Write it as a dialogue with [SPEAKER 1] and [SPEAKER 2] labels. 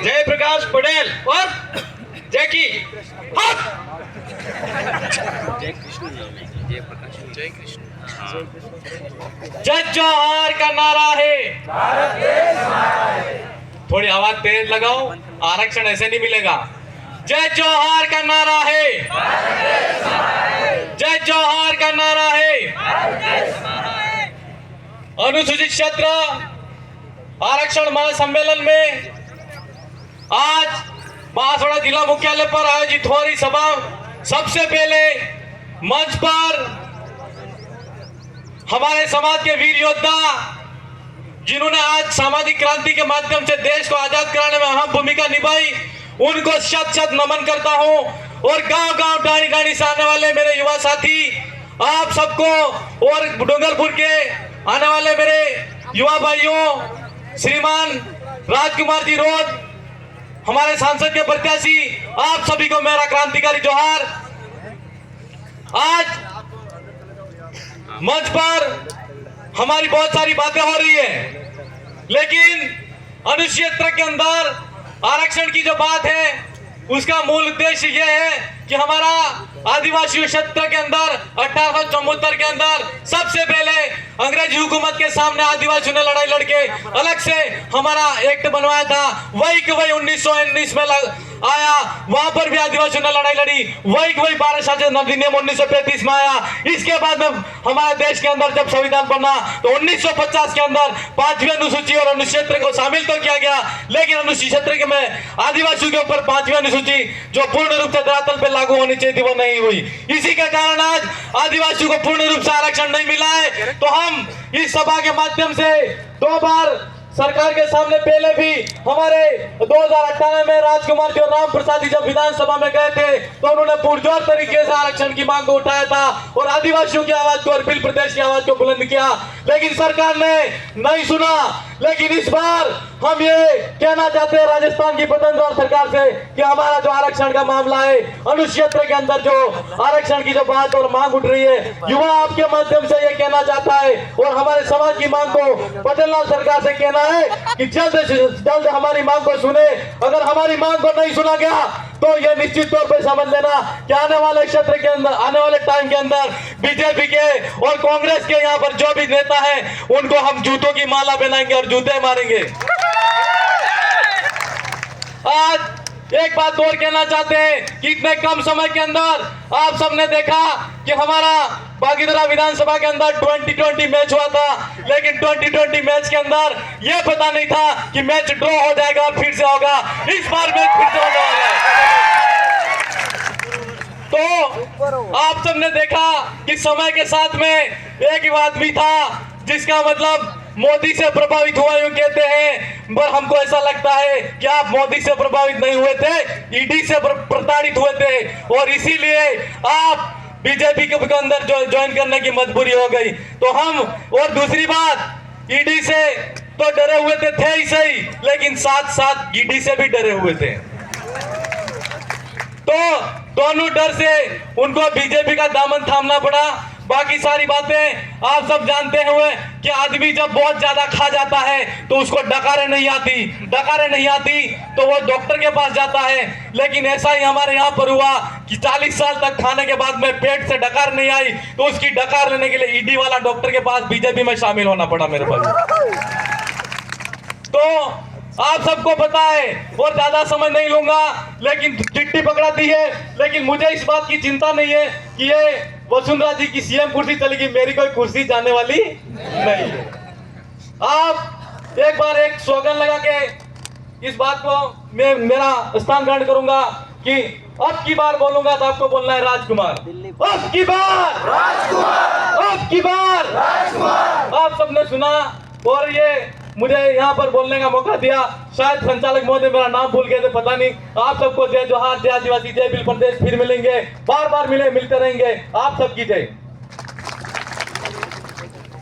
[SPEAKER 1] जय प्रकाश पटेल और जय की हाथ।
[SPEAKER 2] जय कृष्ण जय प्रकाश जय कृष्ण
[SPEAKER 1] जय जोहार का नारा है, थोड़ी आवाज तेज लगाओ, आरक्षण ऐसे नहीं मिलेगा। जय जोहार का नारा है, जय जोहार का नारा है। अनुसूचित क्षेत्र आरक्षण महासम्मेलन में आज बांसवाड़ा जिला मुख्यालय पर आयोजित हो रही सभा, सबसे पहले मंच पर हमारे समाज के वीर योद्धा जिन्होंने आज सामाजिक क्रांति के माध्यम से देश को आजाद कराने में अहम भूमिका निभाई, उनको शत शत नमन करता हूं। और गांव गांव डाणी डाणी से आने वाले मेरे युवा साथी, आप सबको और डूंगरपुर के आने वाले मेरे युवा भाइयों, श्रीमान राजकुमार जी रोड, हमारे सांसद के प्रत्याशी, आप सभी को मेरा क्रांतिकारी जोहार। आज मंच पर हमारी बहुत सारी बातें हो रही है, लेकिन अनुसूचित क्षेत्र के अंदर आरक्षण की जो बात है उसका मूल उद्देश्य यह है कि हमारा आदिवासी क्षेत्र के अंदर 1874 के अंदर सबसे पहले अंग्रेजी हुकूमत के सामने आदिवासियों ने लड़ाई लड़के अलग से हमारा एक्ट बनवाया था। वही के वही 1919 में आया, वहां पर भी आदिवासियों ने लड़ाई लड़ी। वही के वही 12 शासन अधिनियम 1935 में आया। इसके बाद में हमारे देश के अंदर जब संविधान बना तो 1950 के अंदर 5वीं अनुसूची और अनुसूचित क्षेत्र को शामिल तो किया गया, लेकिन अनुसूचित क्षेत्र में आदिवासियों के ऊपर 5वीं अनुसूची जो पूर्ण रूप से धरातल पे लागू होनी चाहिए थी वो नहीं हुई। इसी के कारण आज आदिवासियों को पूर्ण रूप से आरक्षण नहीं मिला है। तो हम इस सभा के माध्यम से 2 बार सरकार के सामने पहले भी हमारे 2018 में राजकुमार जी और राम प्रसाद जी जब विधानसभा में गए थे तो उन्होंने पुरजोर तरीके से आरक्षण की मांग को उठाया था और आदिवासियों की आवाज को और बिल प्रदेश की आवाज को बुलंद किया, लेकिन सरकार ने नहीं सुना। लेकिन इस बार हम ये कहना चाहते हैं राजस्थान की स्वतंत्र सरकार से कि हमारा जो आरक्षण का मामला है, अनुसूचित क्षेत्र के अंदर जो आरक्षण की जो बात और मांग उठ रही है, युवा आपके माध्यम से ये कहना चाहता है और हमारे समाज की मांग को पटेललाल सरकार से कहना है कि जल्द से जल्द हमारी मांग को सुने। अगर हमारी मांग को नहीं सुना गया तो ये निश्चित तौर पर समझ लेना कि आने वाले क्षेत्र के अंदर, आने वाले टाइम के अंदर बीजेपी के और कांग्रेस के यहाँ पर जो भी नेता है उनको हम जूतों की माला पहनाएंगे और जूते मारेंगे। आज एक बात और कहना चाहते हैं कि इतने कम समय के अंदर आप सबने देखा कि हमारा बागीदरा विधानसभा के अंदर 2020 मैच हुआ था, लेकिन 2020 मैच के अंदर यह पता नहीं था कि मैच ड्रॉ हो जाएगा, फिर से होगा। इस बार मैच फिर से होने वाला है। तो आप सबने देखा कि समय के साथ में एक ही आदमी था जिसका मतलब मोदी से प्रभावित हुआ यूं कहते हैं, पर हमको ऐसा लगता है कि आप मोदी से प्रभावित नहीं हुए थे, ईडी से प्रताड़ित हुए थे और इसीलिए आप बीजेपी के अंदर ज्वाइन करने की मजबूरी हो गई। तो हम, और दूसरी बात, ईडी से तो डरे हुए थे ही सही, लेकिन साथ साथ ईडी से भी डरे हुए थे। तो दोनों डर से उनको बीजेपी का दामन थामना पड़ा। बाकी सारी बातें आप सब जानते हुए कि आदमी जब बहुत ज्यादा खा जाता है तो उसको डकारें नहीं आती तो वो डॉक्टर के पास जाता है, लेकिन ऐसा ही हमारे यहाँ पर हुआ कि 40 साल तक खाने के बाद में पेट से डकार नहीं आई तो उसकी डकार लेने के लिए ईडी वाला डॉक्टर के पास बीजेपी में शामिल होना पड़ा मेरे भाई। तो आप सबको पता है और ज्यादा समय नहीं लूंगा, लेकिन चिट्ठी पकड़ा दी है, लेकिन मुझे इस बात की चिंता नहीं है कि ये वसुंधरा जी की सीएम कुर्सी चलेगी, मेरी कोई कुर्सी जाने वाली नहीं है। आप एक बार एक स्लोगन लगा के इस बात को मैं मेरा स्थान ग्रहण करूंगा कि अब की बार बोलूंगा तो आपको बोलना है राजकुमार, अब की बार राजकुमार, अब की बार राजकुमार। आप सबने सुना और ये मुझे यहाँ पर बोलने का मौका दिया। शायद संचालक महोदय मेरा नाम भूल गए थे, पता नहीं। आप सबको जय जोहार, जय आदिवासी, जय बिल प्रदेश। फिर मिलेंगे, बार बार मिलते रहेंगे। आप सबकी जय।